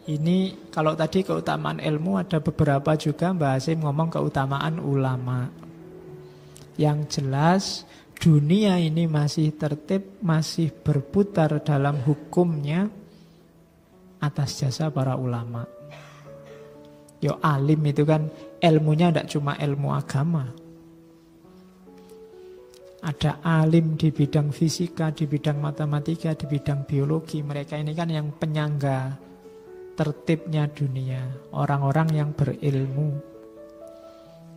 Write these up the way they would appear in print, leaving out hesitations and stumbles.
Ini kalau tadi keutamaan ilmu, ada beberapa juga Mbak Hasim ngomong keutamaan ulama. Yang jelas dunia ini masih tertib, masih berputar dalam hukumnya atas jasa para ulama. Yo alim itu kan ilmunya tidak cuma ilmu agama. Ada alim di bidang fisika, di bidang matematika, di bidang biologi. Mereka ini kan yang penyangga tertibnya dunia, orang-orang yang berilmu.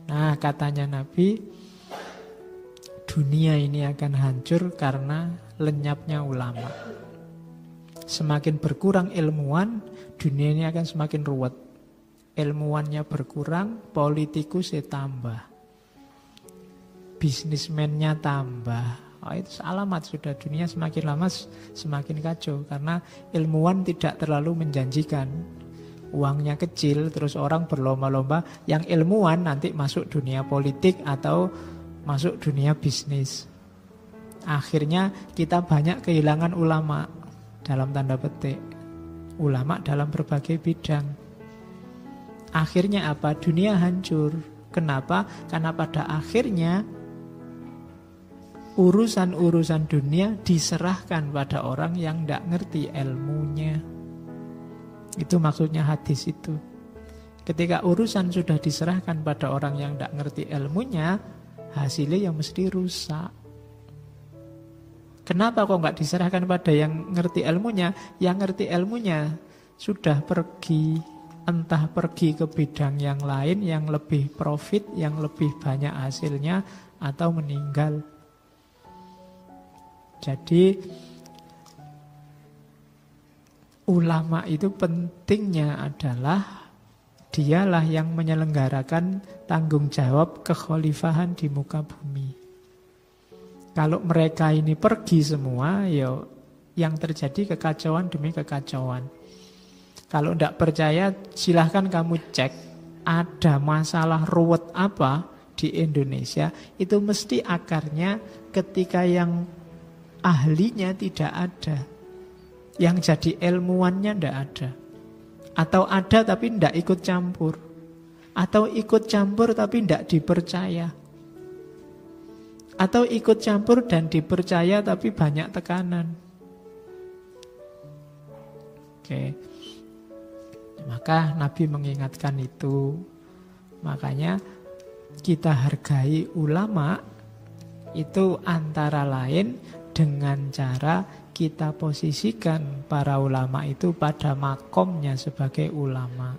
Nah, katanya Nabi, dunia ini akan hancur karena lenyapnya ulama. Semakin berkurang ilmuwan, dunia ini akan semakin ruwet. Ilmuwannya berkurang, politikusnya tambah, bisnismennya tambah. Oh, itu alamat sudah dunia semakin lama semakin kacau. Karena ilmuwan tidak terlalu menjanjikan. Uangnya kecil, terus orang berlomba-lomba. Yang ilmuwan nanti masuk dunia politik atau masuk dunia bisnis. Akhirnya kita banyak kehilangan ulama, dalam tanda petik. Ulama dalam berbagai bidang. Akhirnya apa? Dunia hancur. Kenapa? Karena pada akhirnya urusan-urusan dunia diserahkan pada orang yang tidak ngerti ilmunya. Itu maksudnya hadis itu. Ketika urusan sudah diserahkan pada orang yang tidak ngerti ilmunya, hasilnya yang mesti rusak. Kenapa kok nggak diserahkan pada yang ngerti ilmunya? Yang ngerti ilmunya sudah pergi, entah pergi ke bidang yang lain yang lebih profit, yang lebih banyak hasilnya, atau meninggal. Jadi ulama itu pentingnya adalah dialah yang menyelenggarakan tanggung jawab kekhalifahan di muka bumi. Kalau mereka ini pergi semua, ya yang terjadi kekacauan demi kekacauan. Kalau tidak percaya, silahkan kamu cek ada masalah ruwet apa di Indonesia. Itu mesti akarnya ketika yang ahlinya tidak ada, yang jadi ilmuwannya tidak ada. Atau ada tapi tidak ikut campur. Atau ikut campur tapi tidak dipercaya. Atau ikut campur dan dipercaya tapi banyak tekanan. Oke. Maka Nabi mengingatkan itu. Makanya kita hargai ulama itu antara lain dengan cara kita posisikan para ulama itu pada makomnya sebagai ulama.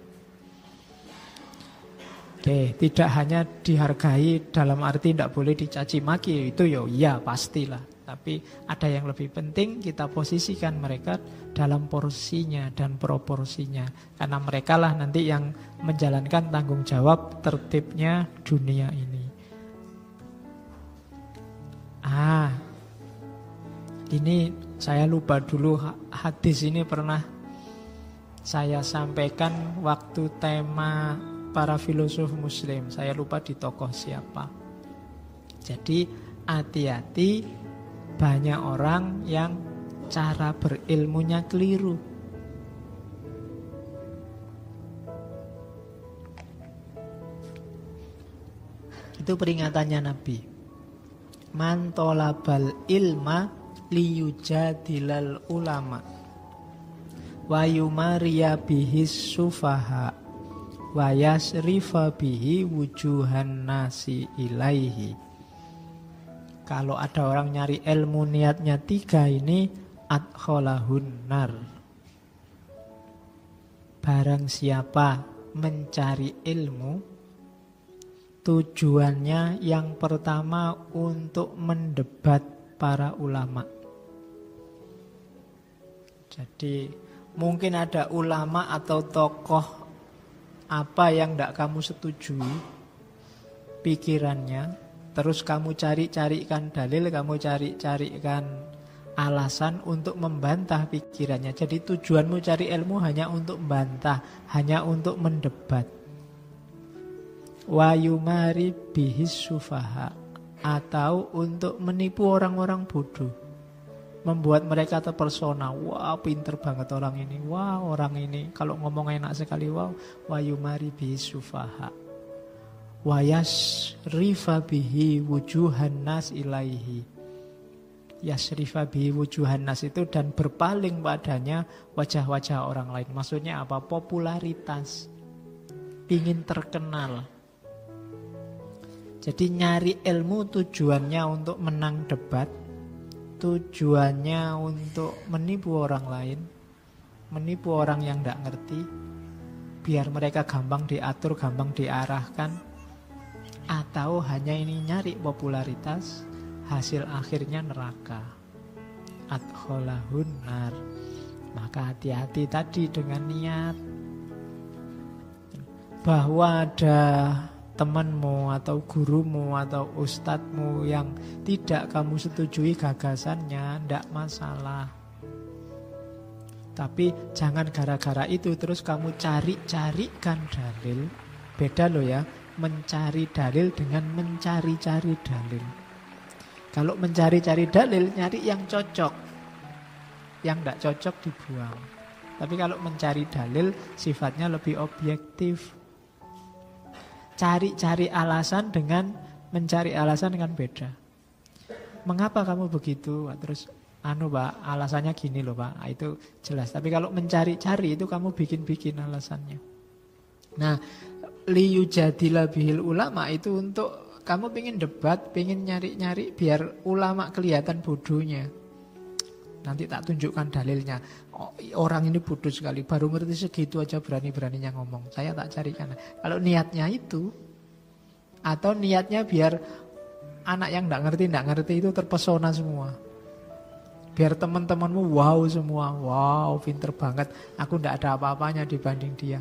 Oke, tidak hanya dihargai dalam arti tidak boleh dicaci maki, itu ya pastilah. Tapi ada yang lebih penting, kita posisikan mereka dalam porsinya dan proporsinya. Karena mereka lah nanti yang menjalankan tanggung jawab tertibnya dunia ini. Ini saya lupa dulu, hadis ini pernah saya sampaikan waktu tema para filosof muslim. Saya lupa di tokoh siapa. Jadi hati-hati, banyak orang yang cara berilmunya keliru. Itu peringatannya Nabi. Man tolabal ilma liyujadilal ulama wa yumariya bihis sufaha wa yasrifa bihi wujuhan nasi ilaihi. Kalau ada orang nyari ilmu niatnya 3 ini, adkholahun nar. Barang siapa mencari ilmu, tujuannya yang pertama untuk mendebat para ulama. Jadi mungkin ada ulama atau tokoh apa yang tidak kamu setujui pikirannya, terus kamu cari-carikan dalil, kamu cari-carikan alasan untuk membantah pikirannya. Jadi tujuanmu cari ilmu hanya untuk membantah, hanya untuk mendebat. Wa yumari bihis sufaha, atau untuk menipu orang-orang bodoh. membuat mereka terpersona. Wah, pinter banget orang ini. Wah, orang ini kalau ngomong enak sekali. Wow, wa yumari bihi sufaha. Wa yasrifa bihi wujuhan nas ilaihi. Yasrifa bihi wujuhan nas itu dan berpaling padanya wajah-wajah orang lain. Maksudnya apa? Popularitas. Ingin terkenal. Jadi nyari ilmu tujuannya untuk menang debat, tujuannya untuk menipu orang lain, menipu orang yang tidak ngerti, biar mereka gampang diatur, gampang diarahkan, atau hanya ini nyari popularitas, hasil akhirnya neraka. Adkholahun nar. Maka hati-hati tadi dengan niat. Bahwa ada temanmu atau gurumu atau ustadzmu yang tidak kamu setujui gagasannya, tidak masalah. Tapi jangan gara-gara itu terus kamu cari-carikan dalil. Beda loh ya, mencari dalil dengan mencari-cari dalil. Kalau mencari-cari dalil, nyari yang cocok. Yang tidak cocok dibuang. Tapi kalau mencari dalil, sifatnya lebih objektif. Cari-cari alasan dengan mencari alasan dengan beda. Mengapa kamu begitu? Terus, Pak, alasannya gini loh Pak. Itu jelas. Tapi kalau mencari-cari itu kamu bikin-bikin alasannya. Nah, liyujadila bihil ulama itu untuk kamu pengen debat, pengen nyari-nyari biar ulama kelihatan bodohnya. Nanti tak tunjukkan dalilnya. Oh, orang ini bodoh sekali, baru ngerti segitu aja berani-beraninya ngomong. Saya tak carikan. Kalau niatnya itu, atau niatnya biar anak yang tidak ngerti itu terpesona semua. Biar teman-temanmu wow semua. Wow, pinter banget. Aku tidak ada apa-apanya dibanding dia.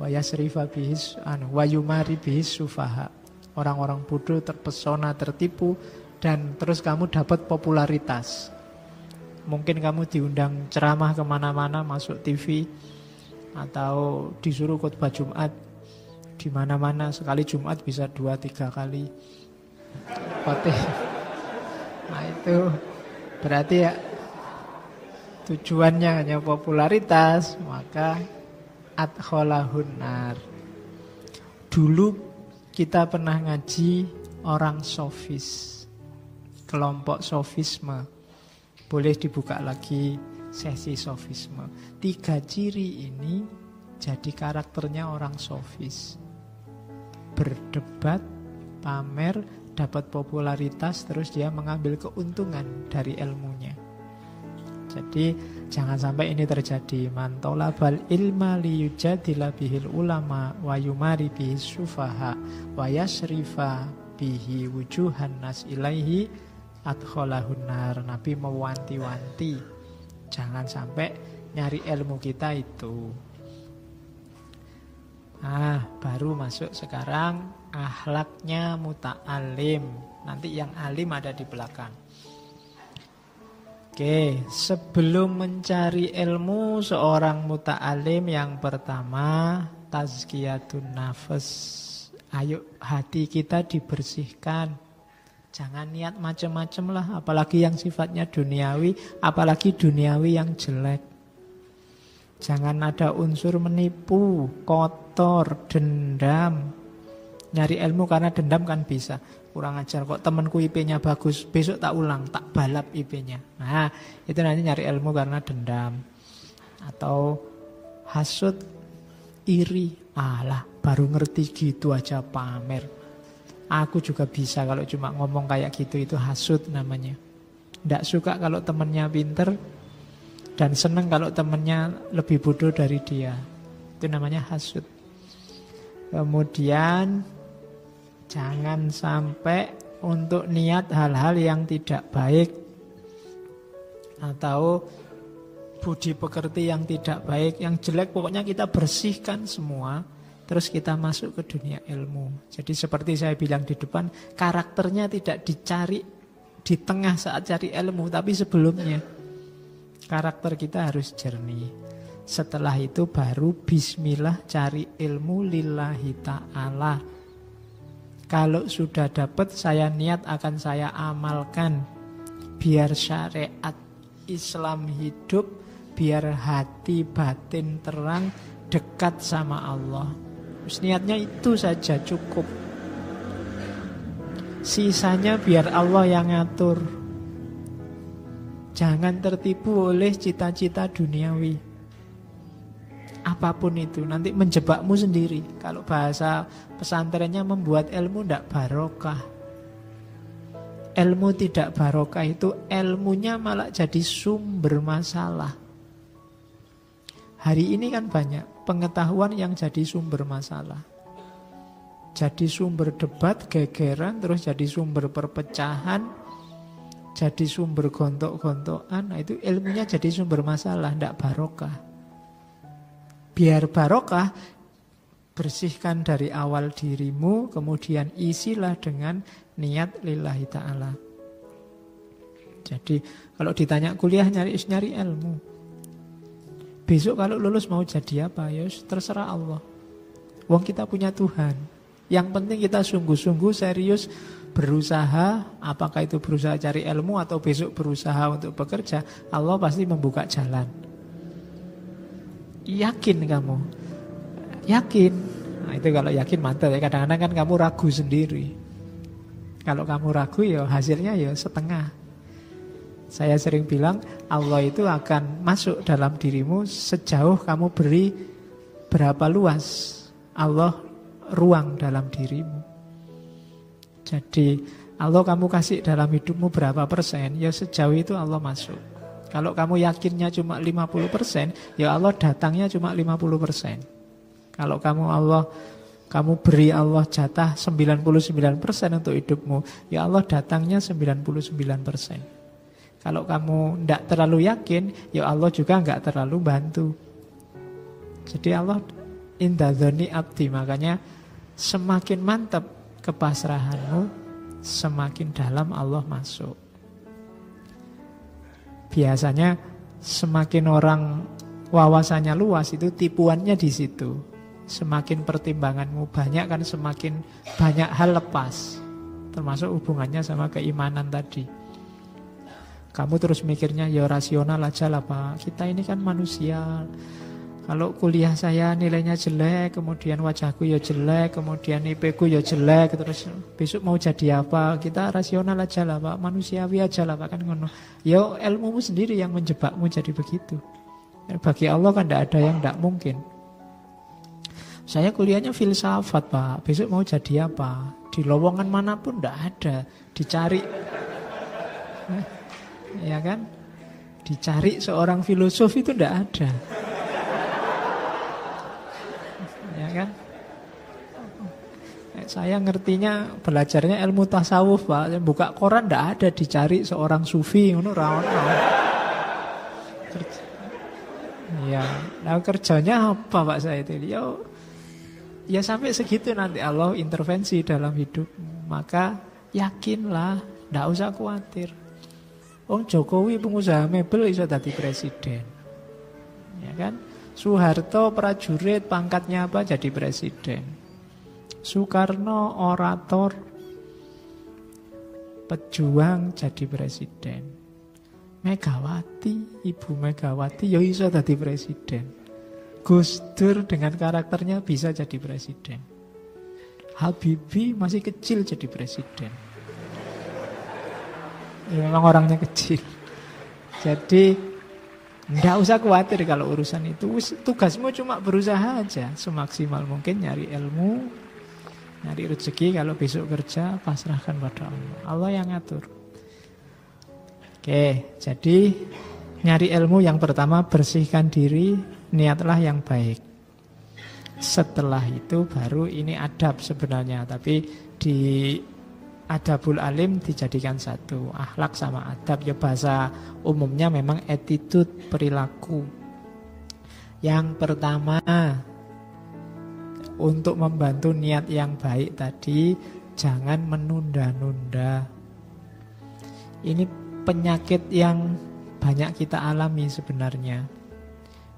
Wa yasrifa bihis, wa yumari bihis sufaha. Orang-orang bodoh terpesona, tertipu, dan terus kamu dapat popularitas. Mungkin kamu diundang ceramah kemana-mana, masuk TV, atau disuruh khotbah Jumat di mana-mana. Sekali Jumat bisa 2-3 kali khotbah. Nah itu berarti ya tujuannya hanya popularitas, maka adkholahun nar. Dulu kita pernah ngaji orang sofis, kelompok sofisme. Boleh dibuka lagi sesi sofisme. 3 ciri ini jadi karakternya orang sofis. Berdebat, pamer, dapat popularitas, terus dia mengambil keuntungan dari ilmunya. Jadi jangan sampai ini terjadi. Man talabal ilma liyujadila bihil ulama wa yumari bihi sufaha wa yasrifa bihi wujuhan nas ilaihi adkholahun nar. Nabi mewanti-wanti jangan sampai nyari ilmu kita itu. Baru masuk sekarang akhlaknya muta'alim. Nanti yang alim ada di belakang. Oke, sebelum mencari ilmu seorang muta'alim, yang pertama tazkiyatun nafas. Ayo hati kita dibersihkan. Jangan niat macam-macam lah, apalagi yang sifatnya duniawi, apalagi duniawi yang jelek. Jangan ada unsur menipu, kotor, dendam. Nyari ilmu karena dendam kan bisa. Kurang ajar kok temanku IP-nya bagus, besok tak ulang, tak balap IP-nya. Nah, itu nanti nyari ilmu karena dendam. Atau hasud, iri. Alah, baru ngerti gitu aja pamer. Aku juga bisa kalau cuma ngomong kayak gitu, itu hasud namanya. Tidak suka kalau temannya pinter dan seneng kalau temannya lebih bodoh dari dia. Itu namanya hasud. Kemudian jangan sampai untuk niat hal-hal yang tidak baik atau budi pekerti yang tidak baik, yang jelek, pokoknya kita bersihkan semua. Terus kita masuk ke dunia ilmu. Jadi seperti saya bilang di depan, karakternya tidak dicari di tengah saat cari ilmu, tapi sebelumnya. Karakter kita harus jernih. Setelah itu baru bismillah cari ilmu lillahi ta'ala. Kalau sudah dapat, saya niat akan saya amalkan. Biar syariat Islam hidup, biar hati batin terang, dekat sama Allah. Terus niatnya itu saja cukup. Sisanya biar Allah yang ngatur. Jangan tertipu oleh cita-cita duniawi. Apapun itu, nanti menjebakmu sendiri. Kalau bahasa pesantrennya membuat ilmu tidak barokah. Ilmu tidak barokah itu ilmunya malah jadi sumber masalah. Hari ini kan banyak pengetahuan yang jadi sumber masalah. Jadi sumber debat, gegeran, terus jadi sumber perpecahan, jadi sumber gontok-gontokan. Nah, itu ilmunya jadi sumber masalah, tidak barokah. Biar barokah, bersihkan dari awal dirimu, kemudian isilah dengan niat lillahi ta'ala. Jadi kalau ditanya kuliah nyari ilmu. Besok kalau lulus mau jadi apa? Ya terserah Allah. Wong kita punya Tuhan. Yang penting kita sungguh-sungguh serius berusaha. Apakah itu berusaha cari ilmu atau besok berusaha untuk bekerja, Allah pasti membuka jalan. Yakin kamu? Yakin. Nah itu kalau yakin mantap ya. Kadang-kadang kan kamu ragu sendiri. Kalau kamu ragu ya hasilnya ya setengah. Saya sering bilang Allah itu akan masuk dalam dirimu sejauh kamu beri berapa luas Allah ruang dalam dirimu. Jadi Allah kamu kasih dalam hidupmu berapa persen, ya sejauh itu Allah masuk. Kalau kamu yakinnya cuma 50%, ya Allah datangnya cuma 50%. Kalau kamu beri Allah jatah 99% untuk hidupmu, ya Allah datangnya 99%. Kalau kamu tidak terlalu yakin, ya Allah juga enggak terlalu bantu. Jadi Allah inda dzanni abdi, makanya semakin mantap kepasrahanmu, semakin dalam Allah masuk. Biasanya semakin orang wawasannya luas itu tipuannya di situ. Semakin pertimbanganmu banyak kan semakin banyak hal lepas. Termasuk hubungannya sama keimanan tadi. Kamu terus mikirnya ya rasional aja lah Pak. Kita ini kan manusia. Kalau kuliah saya nilainya jelek, kemudian wajahku ya jelek, kemudian IP ku ya jelek, terus besok mau jadi apa? Kita rasional aja lah Pak, manusiawi aja lah Pak, kan ngono. Ya ilmumu sendiri yang menjebakmu jadi begitu. Bagi Allah kan tidak ada yang tidak mungkin. Saya kuliahnya filsafat Pak, besok mau jadi apa? Di lowongan manapun tidak ada, dicari. Ya kan? Dicari seorang filosof itu tidak ada. Ya kan? Saya ngertinya belajarnya ilmu tasawuf Pak. Buka koran tidak ada dicari seorang sufi ngono ra ono. Ya, nah kerjanya apa Pak saya itu? Ya sampai segitu nanti Allah intervensi dalam hidup. Maka yakinlah, tidak usah khawatir. Jokowi pengusaha mebel iso dadi presiden. Ya kan? Soeharto prajurit pangkatnya apa jadi presiden. Soekarno orator pejuang jadi presiden. Megawati, Ibu Megawati ya iso dadi presiden. Gus Dur dengan karakternya bisa jadi presiden. Habibie masih kecil jadi presiden. Ya, memang orangnya kecil. Jadi tidak usah khawatir kalau urusan itu. Tugasmu cuma berusaha aja semaksimal mungkin nyari ilmu, nyari rezeki. Kalau besok kerja pasrahkan pada Allah. Allah yang ngatur. Oke, jadi nyari ilmu yang pertama bersihkan diri, niatlah yang baik. Setelah itu baru ini adab sebenarnya, tapi di adabul alim dijadikan satu. Akhlak sama adab ya bahasa umumnya memang attitude, perilaku. Yang pertama untuk membantu niat yang baik tadi, jangan menunda-nunda. Ini penyakit yang banyak kita alami sebenarnya.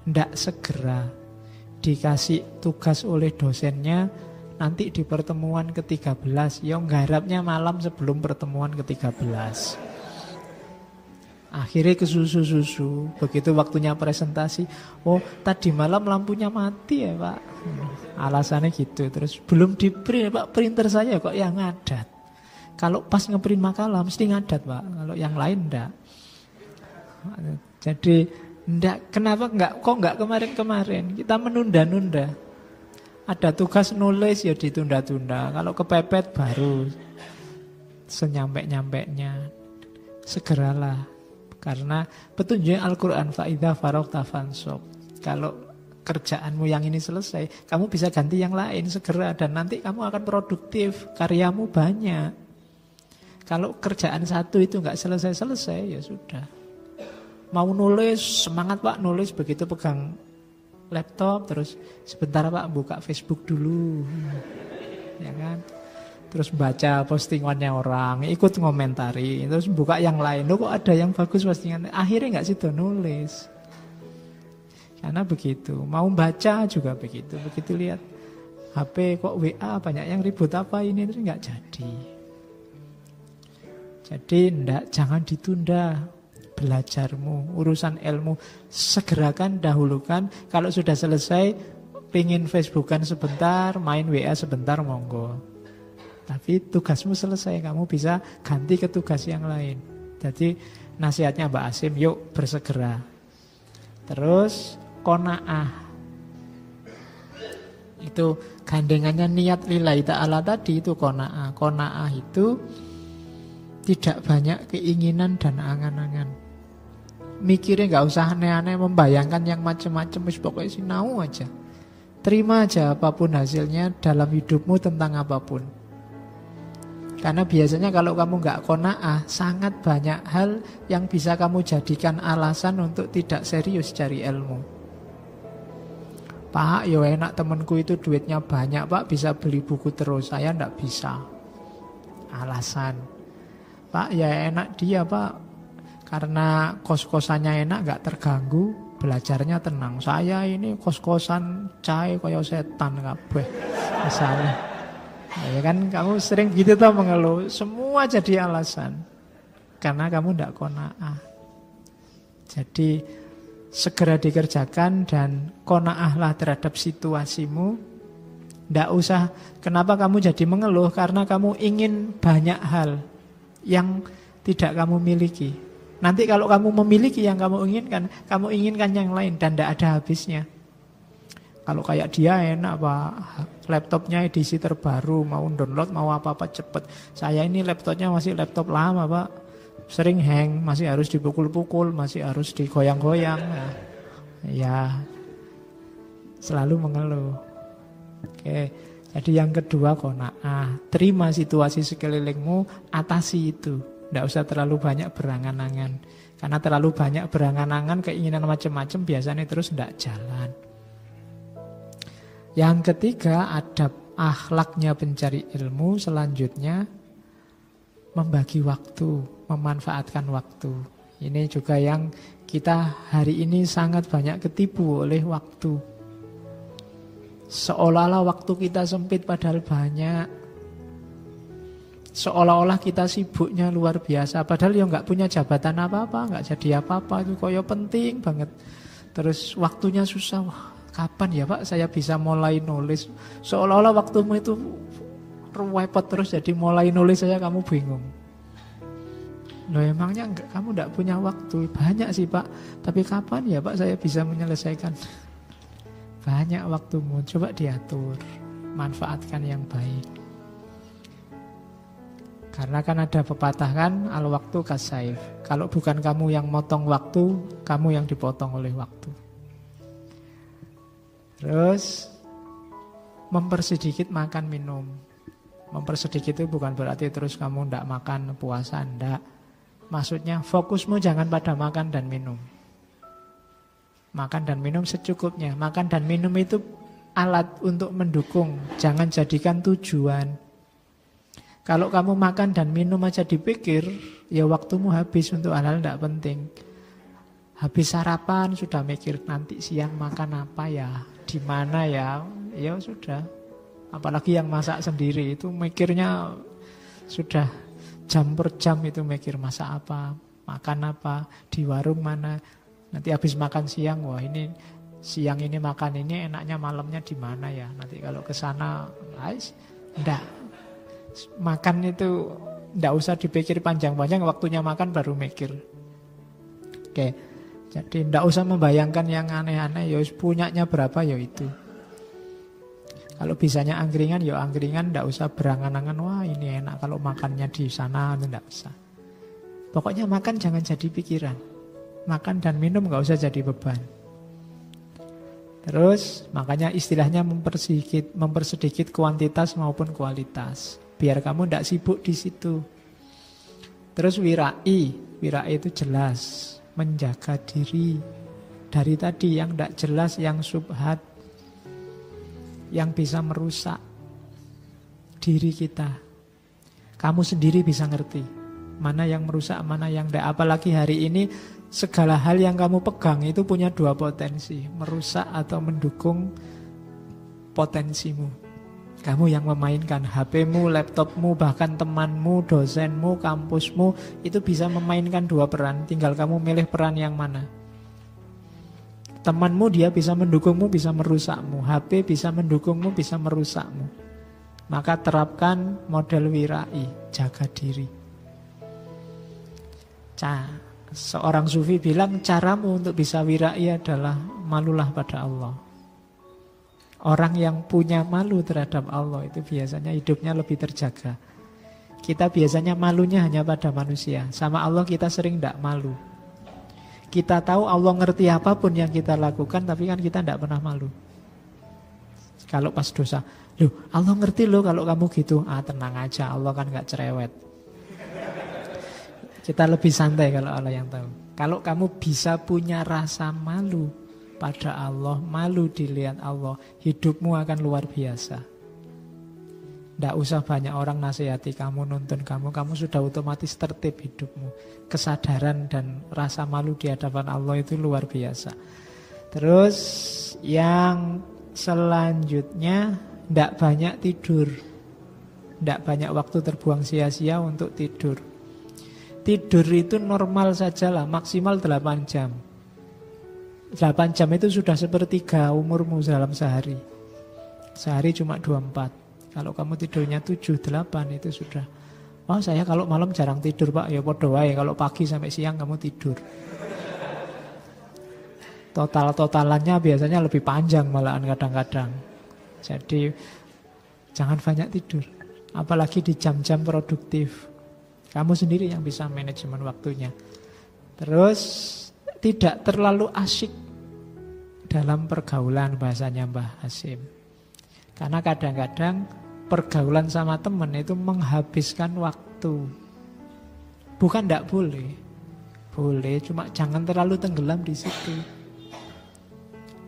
Tidak segera dikasih tugas oleh dosennya, nanti di pertemuan ke-13, ya nggarapnya malam sebelum pertemuan ke-13. Akhirnya ke susu-susu. Begitu waktunya presentasi, oh tadi malam lampunya mati ya Pak. Alasannya gitu. Terus belum di print Pak, printer saya kok yang ngadat. Kalau pas ngeprint makalah mesti ngadat Pak. Kalau yang lain enggak. Jadi enggak, kenapa kok enggak kemarin-kemarin? Kita menunda-nunda. Ada tugas nulis ya ditunda-tunda. Kalau kepepet baru senyampe-nyampenya. Segeralah. Karena petunjuk Al-Quran fa'idha faragta fansab. Kalau kerjaanmu yang ini selesai, kamu bisa ganti yang lain segera. Dan nanti kamu akan produktif, karyamu banyak. Kalau kerjaan satu itu nggak selesai-selesai, ya sudah. Mau nulis, semangat Pak nulis, begitu pegang laptop, terus sebentar Pak buka Facebook dulu. Ya kan? Terus baca postingannya orang, ikut ngomentari, terus buka yang lain. Loh kok ada yang bagus postingannya? Akhirnya nggak situ nulis. Karena begitu. Mau baca juga begitu. Begitu lihat HP kok WA banyak yang ribut apa ini, terus nggak jadi. Jadi jangan ditunda belajarmu, urusan ilmu. Segerakan, dahulukan. Kalau sudah selesai, pingin Facebookan sebentar, main WA sebentar, monggo. Tapi tugasmu selesai, kamu bisa ganti ke tugas yang lain. Jadi nasihatnya Mbak Asim, yuk bersegera. Terus qanaah. Itu gandengannya niat lillahi ta'ala tadi, itu qanaah. Qanaah itu tidak banyak keinginan dan angan-angan. Mikirnya gak usah aneh-aneh, membayangkan yang macam-macam, pokoknya sinau aja. Terima aja apapun hasilnya dalam hidupmu tentang apapun. Karena biasanya kalau kamu nggak qanaah, sangat banyak hal yang bisa kamu jadikan alasan untuk tidak serius cari ilmu. Pak, ya enak temanku itu duitnya banyak Pak, bisa beli buku terus, saya nggak bisa. Alasan. Pak, ya enak dia Pak, karena kos-kosannya enak, nggak terganggu, belajarnya tenang. Saya ini kos-kosan cae kaya setan kabeh. Misalnya. Ya kan kamu sering gitu tuh mengeluh, semua jadi alasan karena kamu tidak qanaah. Jadi segera dikerjakan dan qanaahlah terhadap situasimu. Tidak usah, kenapa kamu jadi mengeluh? Karena kamu ingin banyak hal yang tidak kamu miliki. Nanti kalau kamu memiliki yang kamu inginkan yang lain dan tidak ada habisnya. Kalau kayak dia enak Pak, laptopnya edisi terbaru, mau download, mau apa-apa cepet. Saya ini laptopnya masih laptop lama Pak, sering hang, masih harus dipukul-pukul, masih harus digoyang-goyang. Nah, ya selalu mengeluh. Oke, jadi yang kedua qanaah, terima situasi sekelilingmu, atasi itu. Tidak usah terlalu banyak berangan-angan. Karena terlalu banyak berangan-angan, keinginan macam-macam biasanya terus tidak jalan. Yang ketiga, adab akhlaknya pencari ilmu selanjutnya membagi waktu, memanfaatkan waktu. Ini juga yang kita hari ini sangat banyak ketipu oleh waktu. Seolah-olah waktu kita sempit padahal banyak. Seolah-olah kita sibuknya luar biasa padahal ya nggak punya jabatan apa-apa, nggak jadi apa-apa, itu kok penting banget. Terus waktunya susah. Wah, kapan ya Pak saya bisa mulai nulis? Seolah-olah waktumu itu repot terus, jadi mulai nulis saja kamu bingung. Loh emangnya kamu tidak punya waktu? Banyak sih Pak, tapi kapan ya Pak saya bisa menyelesaikan? Banyak waktumu, coba diatur, manfaatkan yang baik. Karena kan ada pepatah kan, al-waktu kasaif. Kalau bukan kamu yang motong waktu, kamu yang dipotong oleh waktu. Terus mempersedikit makan minum. Mempersedikit itu bukan berarti terus kamu tidak makan puasa, tidak. Maksudnya fokusmu jangan pada makan dan minum. Makan dan minum secukupnya. Makan dan minum itu alat untuk mendukung, jangan jadikan tujuan. Kalau kamu makan dan minum aja dipikir, ya waktumu habis untuk hal-hal tidak penting. Habis sarapan sudah mikir nanti siang makan apa ya, di mana ya, ya sudah. Apalagi yang masak sendiri itu mikirnya sudah jam per jam itu mikir masak apa. Makan apa, di warung mana. Nanti habis makan siang, wah ini siang ini makan ini enaknya malamnya di mana ya. Nanti kalau ke sana, enggak. Makan itu enggak usah dipikir panjang-panjang, waktunya makan baru mikir. Oke. Jadi enggak usah membayangkan yang aneh-aneh, ya punyanya berapa ya itu. Kalau bisanya angkringan, ya angkringan, enggak usah berangan-angan, wah ini enak kalau makannya di sana, enggak usah. Pokoknya makan jangan jadi pikiran. Makan dan minum gak usah jadi beban. Terus makanya istilahnya mempersedikit kuantitas maupun kualitas. Biar kamu tidak sibuk di situ. Terus wirai. Wirai itu jelas. Menjaga diri. Dari tadi yang tidak jelas, yang subhat. Yang bisa merusak diri kita. Kamu sendiri bisa ngerti. Mana yang merusak, mana yang tidak. Apalagi hari ini segala hal yang kamu pegang itu punya dua potensi. Merusak atau mendukung potensimu. Kamu yang memainkan HP-mu, laptopmu, bahkan temanmu, dosenmu, kampusmu. Itu bisa memainkan dua peran. Tinggal kamu milih peran yang mana. Temanmu dia bisa mendukungmu, bisa merusakmu. HP bisa mendukungmu, bisa merusakmu. Maka terapkan model wirai. Jaga diri. Seorang sufi bilang caramu untuk bisa wirai adalah malulah pada Allah. Orang yang punya malu terhadap Allah itu biasanya hidupnya lebih terjaga. Kita biasanya malunya hanya pada manusia. Sama Allah kita sering tidak malu. Kita tahu Allah ngerti apapun yang kita lakukan, tapi kan kita tidak pernah malu. Kalau pas dosa, loh Allah ngerti loh kalau kamu gitu. Tenang aja, Allah kan gak cerewet. Kita lebih santai kalau Allah yang tahu. Kalau kamu bisa punya rasa malu pada Allah, malu dilihat Allah, hidupmu akan luar biasa. Tidak usah banyak orang nasihati kamu, nuntun kamu sudah otomatis tertib hidupmu. Kesadaran dan rasa malu di hadapan Allah itu luar biasa. Terus yang selanjutnya, tidak banyak tidur. Tidak banyak waktu terbuang sia-sia untuk tidur. Tidur itu normal sajalah, maksimal 8 jam. 8 jam itu sudah sepertiga umurmu dalam sehari. Sehari cuma 24. Kalau kamu tidurnya 7-8 itu sudah. Oh saya kalau malam jarang tidur Pak, ya podo wae. Kalau pagi sampai siang kamu tidur. Total-totalannya biasanya lebih panjang malahan kadang-kadang. Jadi jangan banyak tidur. Apalagi di jam-jam produktif. Kamu sendiri yang bisa manajemen waktunya. Terus tidak terlalu asyik dalam pergaulan, bahasanya Mbah Hasim. Karena kadang-kadang pergaulan sama teman itu menghabiskan waktu. Bukan tidak boleh. Boleh, cuma jangan terlalu tenggelam di situ.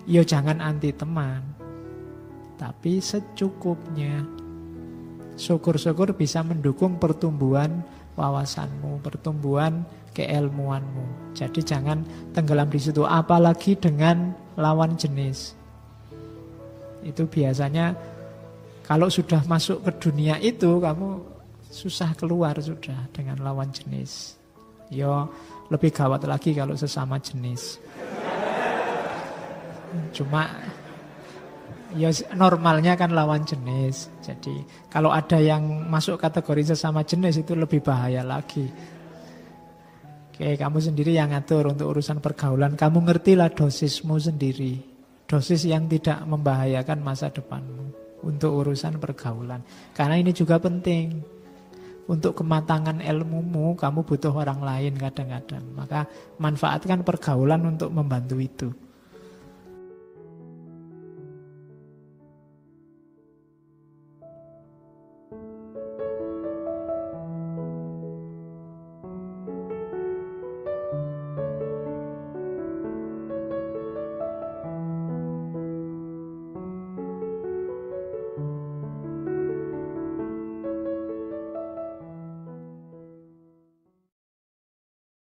Yo jangan anti teman. Tapi secukupnya. Syukur-syukur bisa mendukung pertumbuhan wawasanmu, pertumbuhan keilmuanmu. Jadi jangan tenggelam di situ, apalagi dengan lawan jenis. Itu biasanya kalau sudah masuk ke dunia itu kamu susah keluar sudah dengan lawan jenis. Yo lebih gawat lagi kalau sesama jenis. Cuma ya normalnya kan lawan jenis. Jadi kalau ada yang masuk kategori sesama jenis itu lebih bahaya lagi. Oke, kamu sendiri yang ngatur untuk urusan pergaulan. Kamu ngertilah dosismu sendiri. Dosis yang tidak membahayakan masa depanmu untuk urusan pergaulan. Karena ini juga penting. Untuk kematangan ilmumu kamu butuh orang lain kadang-kadang. Maka manfaatkan pergaulan untuk membantu itu.